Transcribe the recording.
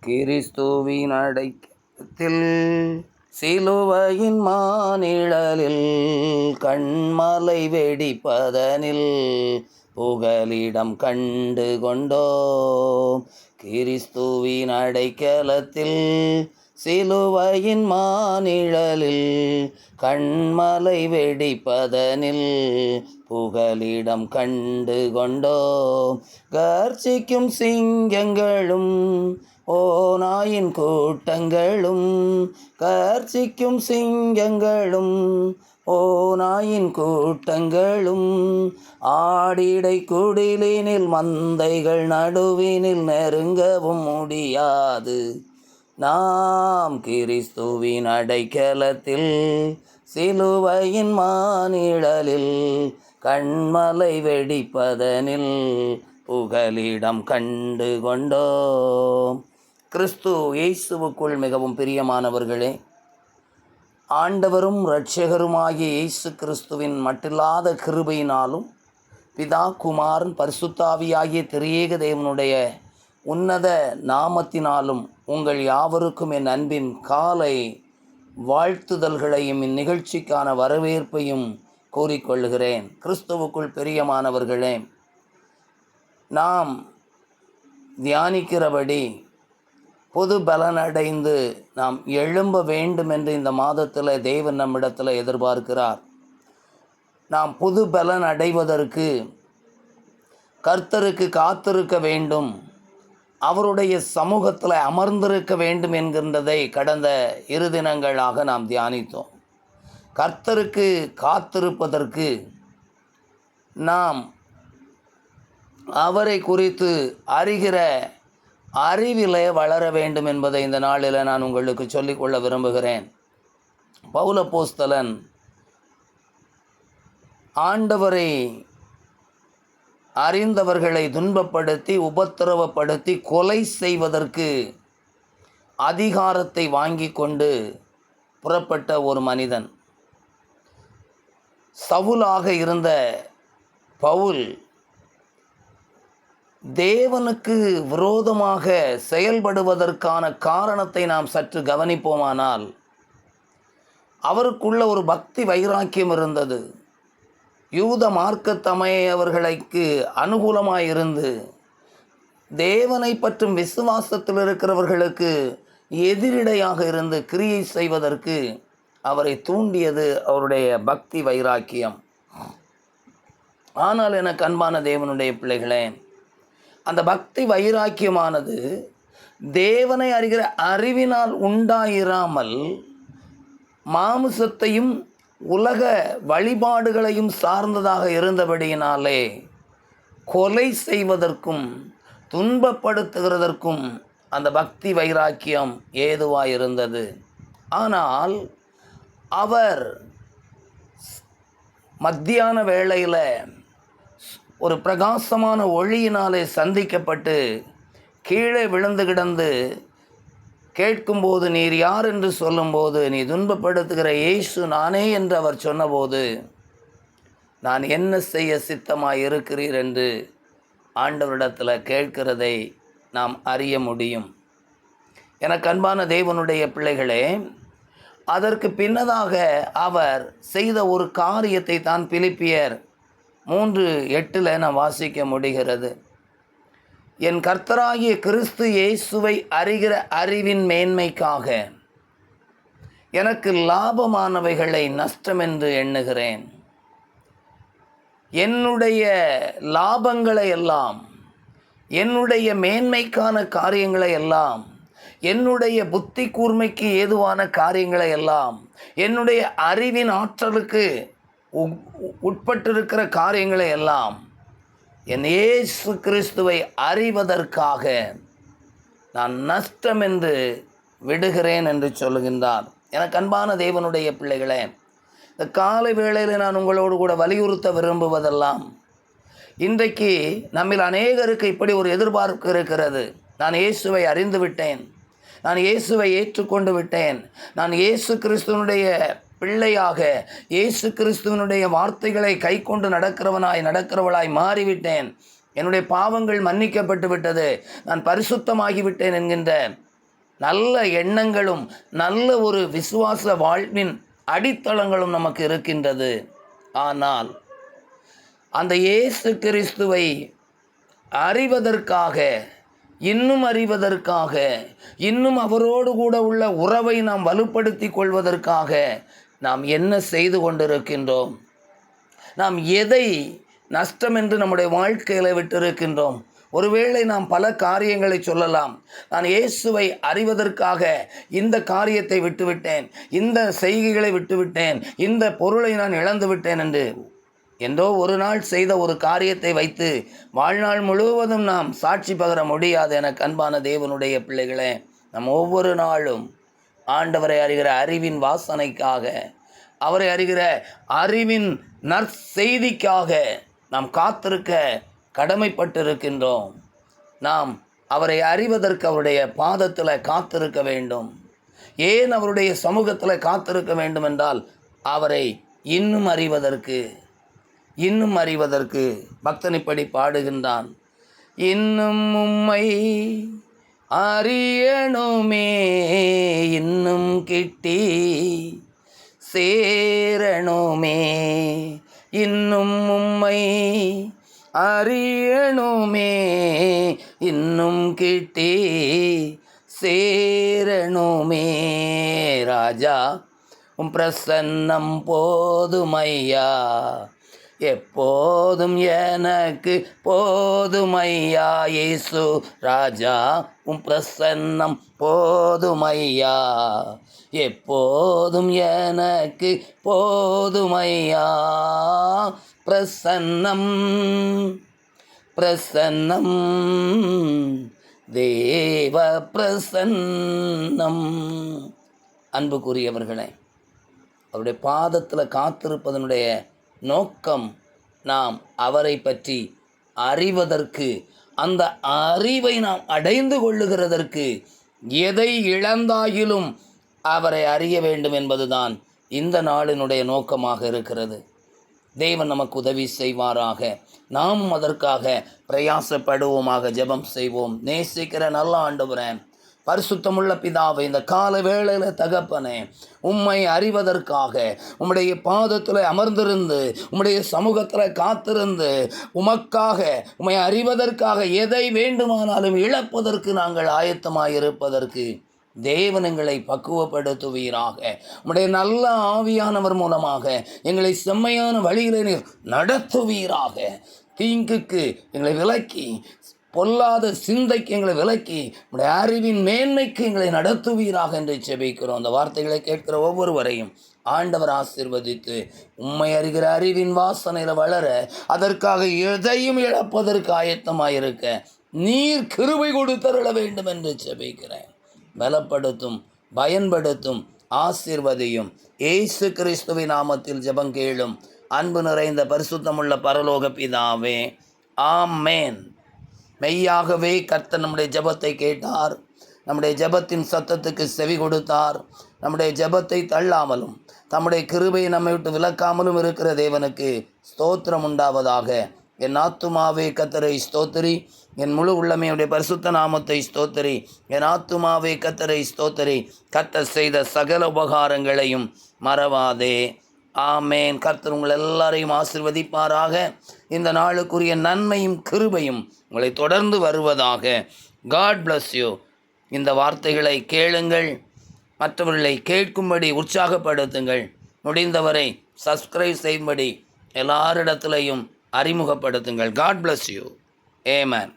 கிறிஸ்துவின் அடைக்கலத்தில் சிலுவையின் மானிழலில் கண்மலை வெடிப்பதனில் புகலிடம் கண்டு கொண்டோம். கிறிஸ்துவின் அடைக்கலத்தில் சிலுவையின் மானிழலில் கண்மலை வெடிப்பதனில் புகலிடம் கண்டு கொண்டோம். கர்ச்சிக்கும் சிங்கங்களும் ஓநாயின் கூட்டங்களும், கர்ச்சிக்கும் சிங்கங்களும் ஓநாயின் கூட்டங்களும், ஆடிடை குடிலினில் மந்தைகள் நடுவினில் நெருங்கவும் முடியாது. நாம் கிறிஸ்துவின் அடைக்கலத்தில் சிலுவையின் மானிழலில் கண்மலை வெடிப்பதனில் புகலிடம் கண்டு கொண்டோம். கிறிஸ்து இயேசுவுக்குள் மிகவும் பிரியமானவர்களே, ஆண்டவரும் இரட்சகருமாகிய இயேசு கிறிஸ்துவின் மட்டில்லாத கிருபையினாலும் பிதா, குமாரன், பரிசுத்தாவியாகிய திரியேக தேவனுடைய உன்னத நாமத்தினாலும் உங்கள் யாவருக்கும் என் அன்பின் காலை வாழ்த்துதல்களையும் இந்நிகழ்ச்சிக்கான வரவேற்பையும் கூறிக்கொள்கிறேன். கிறிஸ்துவுக்குள் பிரியமானவர்களே, நாம் தியானிக்கிறபடி பொது பலனடைந்து நாம் எழும்ப வேண்டும் என்று இந்த மாதத்தில் தேவன் நம்மிடத்தில் எதிர்பார்க்கிறார். நாம் புது பலன் அடைவதற்கு கர்த்தருக்கு காத்திருக்க வேண்டும், அவருடைய சமூகத்தில் அமர்ந்திருக்க வேண்டும் என்கின்றதை கடந்த 2 தினங்களாக நாம் தியானித்தோம். கர்த்தருக்கு காத்திருப்பதற்கு நாம் அவரை குறித்து அறிகிற அறிவிலே வளர வேண்டும் என்பதை இந்த நாளில் நான் உங்களுக்கு சொல்லிக்கொள்ள விரும்புகிறேன். பவுல் அப்போஸ்தலன் ஆண்டவரை அறிந்தவர்களை துன்பப்படுத்தி உபத்திரவப்படுத்தி கொலை செய்வதற்கு அதிகாரத்தை வாங்கி கொண்டு புறப்பட்ட ஒரு மனிதன். சவுலாக இருந்த பவுல் தேவனுக்கு விரோதமாக செயல்படுவதற்கான காரணத்தை நாம் சற்று கவனிப்போமானால், அவருக்குள்ள ஒரு பக்தி வைராக்கியம் இருந்தது. யூத மார்க்கத்தமையவர்களுக்கு அனுகூலமாயிருந்து தேவனை பற்றும் விசுவாசத்தில் இருக்கிறவர்களுக்கு எதிரிடையாக இருந்து கிரியை செய்வதற்கு அவரை தூண்டியது அவருடைய பக்தி வைராக்கியம். ஆனால் எனக்கு அன்பான தேவனுடைய பிள்ளைகளே, அந்த பக்தி வைராக்கியமானது தேவனை அறிகிற அறிவினால் உண்டாயிராமல் மாமிசத்தையும் உலக வழிபாடுகளையும் சார்ந்ததாக இருந்தபடியினாலே கொலை செய்வதற்கும் துன்பப்படுத்துகிறதற்கும் அந்த பக்தி வைராக்கியம் ஏதுவாயிருந்தது. ஆனால் அவர் மத்தியான வேளையில் ஒரு பிரகாசமான ஒளியினாலே சந்திக்கப்பட்டு கீழே விழுந்து கிடந்து கேட்கும்போது, நீர் யார் என்று சொல்லும்போது, நீ துன்பப்படுத்துகிற இயேசு நானே என்று அவர் சொன்னபோது, நான் என்ன செய்ய சித்தமாய் இருக்கிறீர் என்று ஆண்டவரிடத்தில் கேட்கிறதை நாம் அறிய முடியும். எனக்கு அன்பான தேவனுடைய பிள்ளைகளே, அதற்கு பின்னதாக அவர் செய்த ஒரு காரியத்தை தான் பிலிப்பியர் 3:8 நாம் வாசிக்க முடிகிறது. என் கர்த்தராகிய கிறிஸ்து இயேசுவை அறிகிற அறிவின் மேன்மைக்காக எனக்கு லாபமானவைகளை நஷ்டமென்று எண்ணுகிறேன். என்னுடைய லாபங்களை எல்லாம், என்னுடைய மேன்மைக்கான காரியங்களை எல்லாம், என்னுடைய புத்தி கூர்மைக்கு ஏதுவான காரியங்களை எல்லாம், என்னுடைய அறிவின் ஆற்றலுக்கு உட்பட்டிருக்கிற காரியங்களை எல்லாம் என் இயேசு கிறிஸ்துவை அறிவதற்காக நான் நஷ்டம் என்று விடுகிறேன் என்று சொல்லுகின்றார். எனக்கு அன்பான தேவனுடைய பிள்ளைகளே, இந்த காலை வேளையில் நான் உங்களோடு கூட வலியுறுத்த விரும்புவதெல்லாம், இன்றைக்கு நம்மில் அநேகருக்கு இப்படி ஒரு எதிர்பார்ப்பு இருக்கிறது. நான் இயேசுவை அறிந்து விட்டேன், நான் இயேசுவை ஏற்றுக்கொண்டு விட்டேன், நான் இயேசு கிறிஸ்துவனுடைய பிள்ளையாக இயேசு கிறிஸ்துவனுடைய வார்த்தைகளை கை கொண்டு நடக்கிறவளாய் மாறிவிட்டேன், என்னுடைய பாவங்கள் மன்னிக்கப்பட்டு விட்டது, நான் பரிசுத்தமாகிவிட்டேன் என்கின்ற நல்ல எண்ணங்களும் நல்ல ஒரு விசுவாச வாழ்வின் அடித்தளங்களும் நமக்கு இருக்கின்றது. ஆனால் அந்த இயேசு கிறிஸ்துவை அறிவதற்காக, இன்னும் அறிவதற்காக, இன்னும் அவரோடு கூட உள்ள உறவை நாம் வலுப்படுத்தி கொள்வதற்காக நாம் என்ன செய்து கொண்டிருக்கின்றோம்? நாம் எதை நஷ்டம் என்று நம்முடைய வாழ்க்கையில் விட்டிருக்கின்றோம்? ஒருவேளை நாம் பல காரியங்களை சொல்லலாம். நான் இயேசுவை அறிவதற்காக இந்த காரியத்தை விட்டுவிட்டேன், இந்த செய்கைகளை விட்டுவிட்டேன், இந்த பொருளை நான் இழந்து விட்டேன் என்று என்றோ ஒரு நாள் செய்த ஒரு காரியத்தை வைத்து வாழ்நாள் முழுவதும் நாம் சாட்சி பகர முடியாது. என அன்பான தேவனுடைய பிள்ளைகளே, நாம் ஒவ்வொரு நாளும் ஆண்டவரை அறிகிற அறிவின் வாசனைக்காக, அவரை அறிகிற அறிவின் நற்செய்திக்காக நாம் காத்திருக்க கடமைப்பட்டிருக்கின்றோம். நாம் அவரை அறிவதற்கு அவருடைய பாதத்தில் காத்திருக்க வேண்டும். ஏன் அவருடைய சமூகத்தில் காத்திருக்க வேண்டும் என்றால், அவரை இன்னும் அறிவதற்கு பக்தன் இப்படி பாடுகின்றான். இன்னும் உம்மை அறியணுமே, இன்னும் கிட்டி சேரணுமே, இன்னும் உம்மை அறியணுமே, இன்னும் கிட்டி சேரணுமே. ராஜா உம் பிரசன்னம் போதுமையா, எப்போதும் எனக்கு போதுமையா. இயேசு ராஜா உம் பிரசன்னம் போதுமையா, எப்போதும் எனக்கு போதுமையா. பிரசன்னம் பிரசன்னம் தேவ பிரசன்னம். அன்புக்குரியவர்களே, அவருடைய பாதத்தில் காத்திருப்பதனுடைய நோக்கம் நாம் அவரை பற்றி அறிவதற்கு, அந்த அறிவை நாம் அடைந்து கொள்ளுகிறதற்கு எதை இழந்தாயிலும் அவரை அறிய வேண்டும் என்பதுதான் இந்த நாளினுடைய நோக்கமாக இருக்கிறது. தேவன் நமக்கு உதவி செய்வாராக. நாமும் அதற்காக பிரயாசப்படுவோமாக. ஜெபம் செய்வோம். நேசிக்கிற நல்ல ஆண்டவரே, பரிசுத்தமுள்ள பிதாவை, இந்த கால வேளையில் தகப்பனே, உம்மை அறிவதற்காக உம்முடைய பாதத்தில் அமர்ந்திருந்து, உம்முடைய சமூகத்தில் காத்திருந்து, உமக்காக உம்மை அறிவதற்காக எதை வேண்டுமானாலும் இழப்பதற்கு நாங்கள் ஆயத்தமாயிருப்பதற்கு தேவன் எங்களை பக்குவப்படுத்துவீராக. உம்முடைய நல்ல ஆவியானவர் மூலமாக எங்களை செம்மையான வழியிலே நீர் நடத்துவீராக. தீங்குக்கு எங்களை விலக்கி, பொல்லாத சிந்தைக்கு எங்களை விலக்கி, உடைய அறிவின் மேன்மைக்கு எங்களை நடத்துவீராக என்று ஜெபிக்கிறோம். அந்த வார்த்தைகளை கேட்கிற ஒவ்வொருவரையும் ஆண்டவர் ஆசீர்வதித்து, உம்மை அறிகிற அறிவின் வாசனையில் வளர, அதற்காக எதையும் இழப்பதற்கு ஆயத்தமாயிருக்க நீர் கிருபை கொடுத்தருள வேண்டும் என்று ஜெபிக்கிறேன். பலப்படுத்தும், பயன்படுத்தும், ஆசீர்வதியும். இயேசு கிறிஸ்துவின் நாமத்தில் ஜெபம் கேளும் அன்பு நிறைந்த பரிசுத்தமுள்ள பரலோக பிதாவே, ஆமேன். மெய்யாகவே கர்த்தர் நம்முடைய ஜெபத்தை கேட்டார். நம்முடைய ஜெபத்தின் சத்தத்துக்கு செவி கொடுத்தார். நம்முடைய ஜெபத்தை தள்ளாமலும் தம்முடைய கிருபையை நம்மை விட்டு விலக்காமலும் இருக்கிற தேவனுக்கு ஸ்தோத்திரம் உண்டாவதாக. என் ஆத்துமாவே கர்த்தரை ஸ்தோத்திரி, என் முழு உள்ளமையுடைய பரிசுத்த நாமத்தை ஸ்தோத்திரி. என் ஆத்துமாவே கர்த்தரை ஸ்தோத்திரி, கர்த்தர் செய்த சகல உபகாரங்களையும் மறவாதே. ஆமேன். கர்த்தர் உங்கள் எல்லாரையும் ஆசீர்வதிப்பாராக. இந்த நாளுக்குரிய நன்மையும் கிருபையும் உங்களை தொடர்ந்து வருவதாக. God bless you. இந்த வார்த்தைகளை கேளுங்கள், மற்றவர்களை கேட்கும்படி உற்சாகப்படுத்துங்கள். முடிந்தவரை சப்ஸ்கிரைப் செய்யும்படி எல்லாரிடத்திலையும் அறிமுகப்படுத்துங்கள். God bless you. ஆமென்.